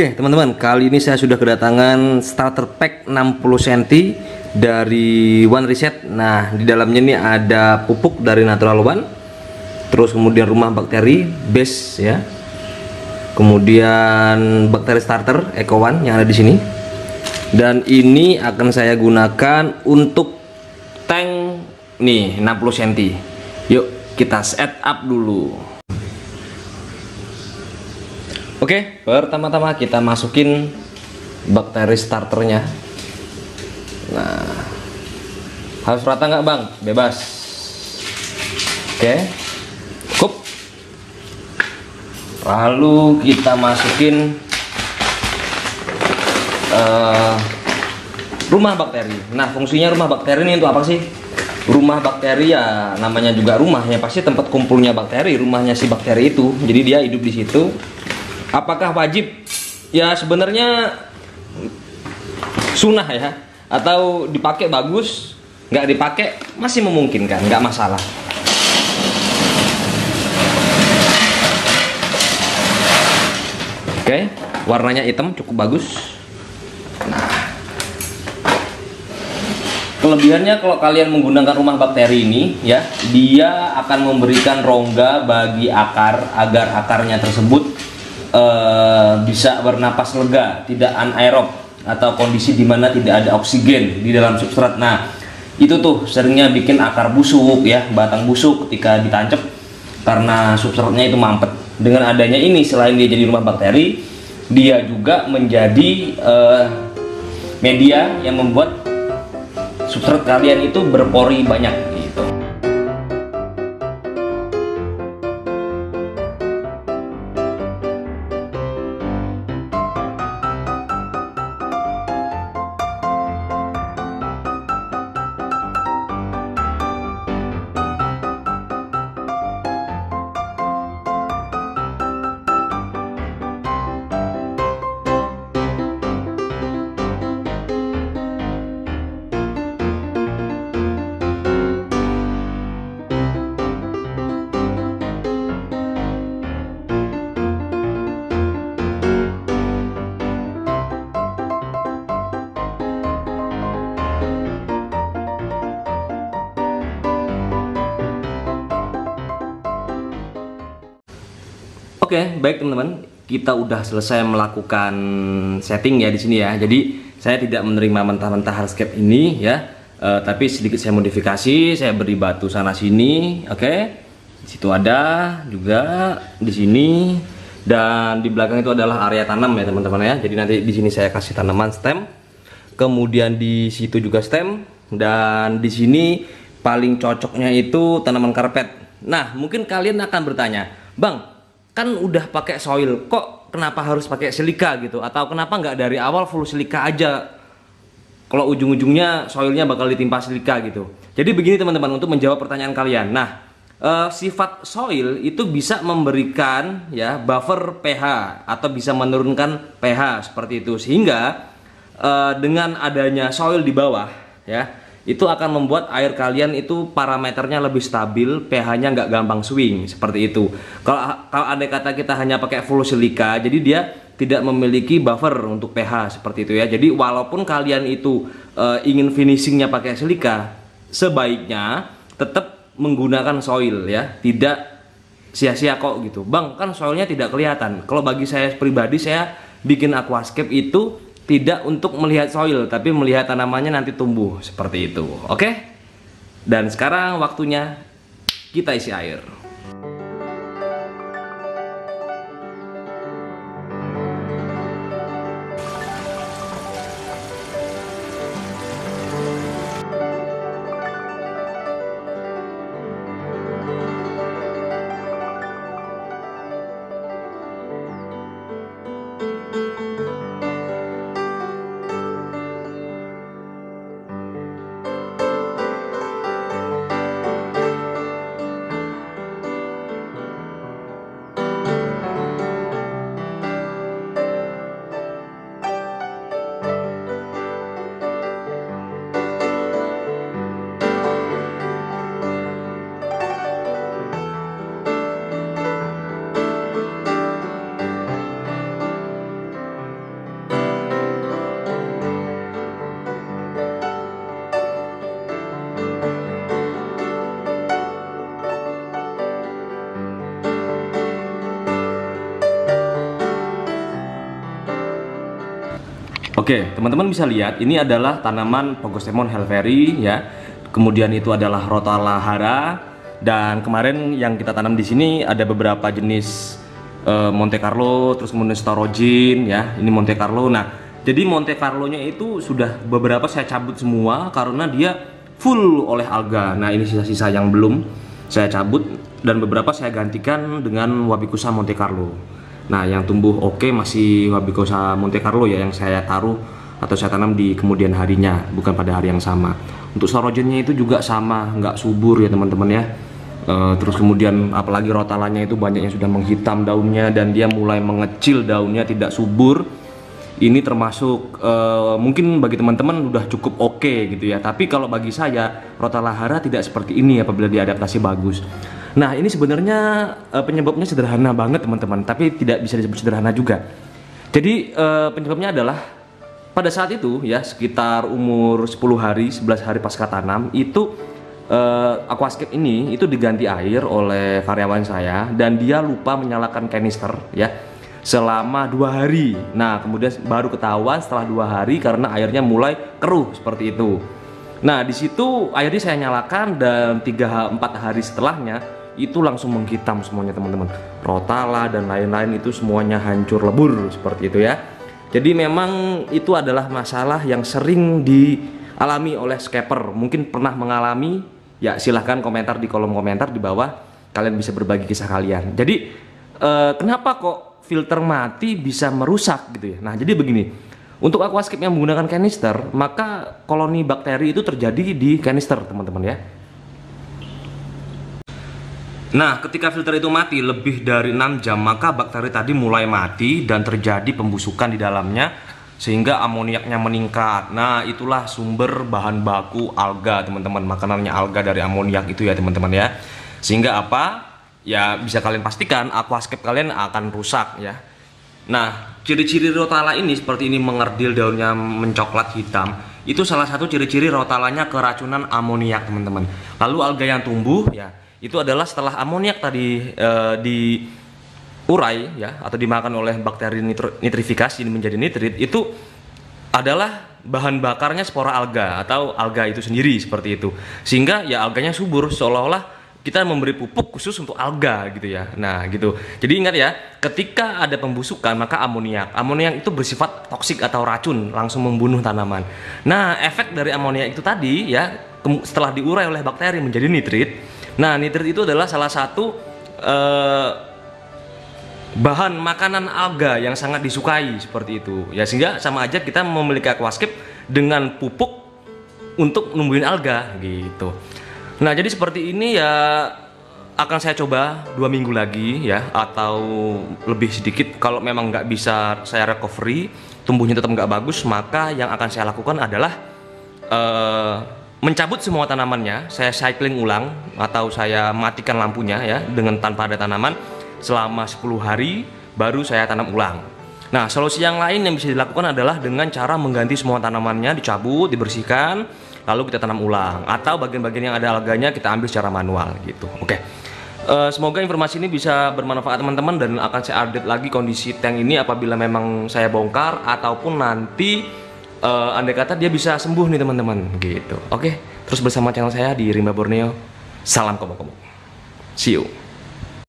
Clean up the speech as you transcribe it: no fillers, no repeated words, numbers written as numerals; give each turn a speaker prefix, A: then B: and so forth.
A: Oke teman-teman, kali ini saya sudah kedatangan starter pack 60 cm dari One Reset. Nah, di dalamnya ini ada pupuk dari Natural One, terus kemudian rumah bakteri base ya, kemudian bakteri starter Eco One yang ada di sini. Dan ini akan saya gunakan untuk tank nih 60 cm. Yuk kita set up dulu. Oke, pertama-tama kita masukin bakteri starternya. Nah, harus rata nggak bang? Bebas. Oke, cukup. Lalu kita masukin rumah bakteri. Nah, fungsinya rumah bakteri ini untuk apa sih? Rumah bakteri ya namanya juga rumah ya, pasti tempat kumpulnya bakteri, rumahnya si bakteri itu. Jadi dia hidup di situ. Apakah wajib? Ya sebenarnya sunnah ya, atau dipakai bagus, nggak dipakai masih memungkinkan, nggak masalah. Oke, warnanya hitam cukup bagus. Nah, kelebihannya kalau kalian menggunakan rumah bakteri ini ya, dia akan memberikan rongga bagi akar agar akarnya tersebut bisa bernapas lega, tidak anaerob atau kondisi dimana tidak ada oksigen di dalam substrat. Nah, itu tuh seringnya bikin akar busuk ya, batang busuk ketika ditancap karena substratnya itu mampet. Dengan adanya ini, selain dia jadi rumah bakteri, dia juga menjadi media yang membuat substrat kalian itu berpori banyak gitu. Oke, baik teman-teman, kita udah selesai melakukan setting ya di sini ya. Jadi saya tidak menerima mentah-mentah hardscape ini ya, tapi sedikit saya modifikasi, saya beri batu sana sini, oke. Di situ ada juga di sini, dan di belakang itu adalah area tanam ya teman-teman ya. Jadi nanti di sini saya kasih tanaman stem, kemudian di situ juga stem, dan di sini paling cocoknya itu tanaman karpet. Nah, mungkin kalian akan bertanya, bang, kan udah pakai soil, kok kenapa harus pakai silika gitu? Atau kenapa nggak dari awal full silika aja? Kalau ujung-ujungnya soilnya bakal ditimpa silika gitu. Jadi begini teman-teman, untuk menjawab pertanyaan kalian. Nah, sifat soil itu bisa memberikan ya buffer pH atau bisa menurunkan pH seperti itu, sehingga dengan adanya soil di bawah ya, itu akan membuat air kalian itu parameternya lebih stabil, pH-nya nggak gampang swing seperti itu. Kalau andai kata kita hanya pakai full silika, jadi dia tidak memiliki buffer untuk pH seperti itu ya. Jadi walaupun kalian itu ingin finishingnya pakai silika, sebaiknya tetap menggunakan soil ya, tidak sia-sia kok gitu. Bang, kan soilnya tidak kelihatan. Kalau bagi saya pribadi, saya bikin aquascape itu tidak untuk melihat soil, tapi melihat tanamannya nanti tumbuh seperti itu. Oke? Dan sekarang waktunya kita isi air. Oke, teman-teman bisa lihat ini adalah tanaman Pogostemon helveri ya. Kemudian itu adalah Rotala hara, dan kemarin yang kita tanam di sini ada beberapa jenis Monte Carlo, terus kemudian Storogin ya. Ini Monte Carlo. Nah, jadi Monte Carlo-nya itu sudah beberapa saya cabut semua karena dia full oleh alga. Nah, ini sisa-sisa yang belum saya cabut dan beberapa saya gantikan dengan Wabikusa Monte Carlo. Nah, yang tumbuh oke masih Wabikusa Monte Carlo ya, yang saya taruh atau saya tanam di kemudian harinya, bukan pada hari yang sama. Untuk Storogennya itu juga sama, nggak subur ya teman-teman ya. Terus kemudian apalagi Rotalanya itu banyak yang sudah menghitam daunnya dan dia mulai mengecil daunnya, tidak subur. Ini termasuk mungkin bagi teman-teman udah cukup oke gitu ya. Tapi kalau bagi saya Rotala hara tidak seperti ini apabila diadaptasi bagus. Nah, ini sebenarnya penyebabnya sederhana banget teman-teman, tapi tidak bisa disebut sederhana juga. Jadi penyebabnya adalah pada saat itu ya, sekitar umur 10 hari, 11 hari pasca tanam itu aquascape ini itu diganti air oleh karyawan saya dan dia lupa menyalakan kanister ya selama 2 hari. Nah, kemudian baru ketahuan setelah 2 hari karena airnya mulai keruh seperti itu. Nah, di situ airnya saya nyalakan dan 3-4 hari setelahnya itu langsung menghitam semuanya teman-teman. Rotala dan lain-lain itu semuanya hancur lebur seperti itu ya. Jadi memang itu adalah masalah yang sering dialami oleh scapper. Mungkin pernah mengalami, ya silahkan komentar di kolom komentar di bawah. Kalian bisa berbagi kisah kalian. Jadi kenapa kok filter mati bisa merusak gitu ya. Nah, jadi begini, untuk aquascape yang menggunakan kanister, maka koloni bakteri itu terjadi di kanister teman-teman ya. Nah, ketika filter itu mati lebih dari 6 jam, maka bakteri tadi mulai mati dan terjadi pembusukan di dalamnya sehingga amoniaknya meningkat. Nah, itulah sumber bahan baku alga teman-teman. Makanannya alga dari amoniak itu ya teman-teman ya. Sehingga apa? Ya bisa kalian pastikan aquascape kalian akan rusak ya. Nah, ciri-ciri Rotala ini seperti ini, mengerdil daunnya mencoklat hitam. Itu salah satu ciri-ciri Rotalanya keracunan amoniak teman-teman. Lalu alga yang tumbuh ya, itu adalah setelah amoniak tadi diurai ya atau dimakan oleh bakteri nitrifikasi menjadi nitrit, itu adalah bahan bakarnya spora alga atau alga itu sendiri seperti itu. Sehingga ya alganya subur, seolah-olah kita memberi pupuk khusus untuk alga gitu ya. Nah, gitu. Jadi ingat ya, ketika ada pembusukan maka amoniak itu bersifat toksik atau racun, langsung membunuh tanaman. Nah, efek dari amoniak itu tadi ya setelah diurai oleh bakteri menjadi nitrit. Nah, nitrit itu adalah salah satu bahan makanan alga yang sangat disukai seperti itu. Ya, sehingga sama aja kita memiliki aquascape dengan pupuk untuk numbuhin alga gitu. Nah, jadi seperti ini ya, akan saya coba 2 minggu lagi ya, atau lebih sedikit. Kalau memang nggak bisa saya recovery, tumbuhnya tetap nggak bagus, maka yang akan saya lakukan adalah mencabut semua tanamannya, saya cycling ulang atau saya matikan lampunya ya dengan tanpa ada tanaman selama 10 hari baru saya tanam ulang. Nah, solusi yang lain yang bisa dilakukan adalah dengan cara mengganti semua tanamannya, dicabut, dibersihkan, lalu kita tanam ulang, atau bagian-bagian yang ada alganya kita ambil secara manual gitu. Oke. Semoga informasi ini bisa bermanfaat teman-teman, dan akan saya update lagi kondisi tank ini apabila memang saya bongkar ataupun nanti andai kata dia bisa sembuh nih teman-teman gitu. Oke, terus bersama channel saya di Rimba Borneo. Salam komo-komo. See you.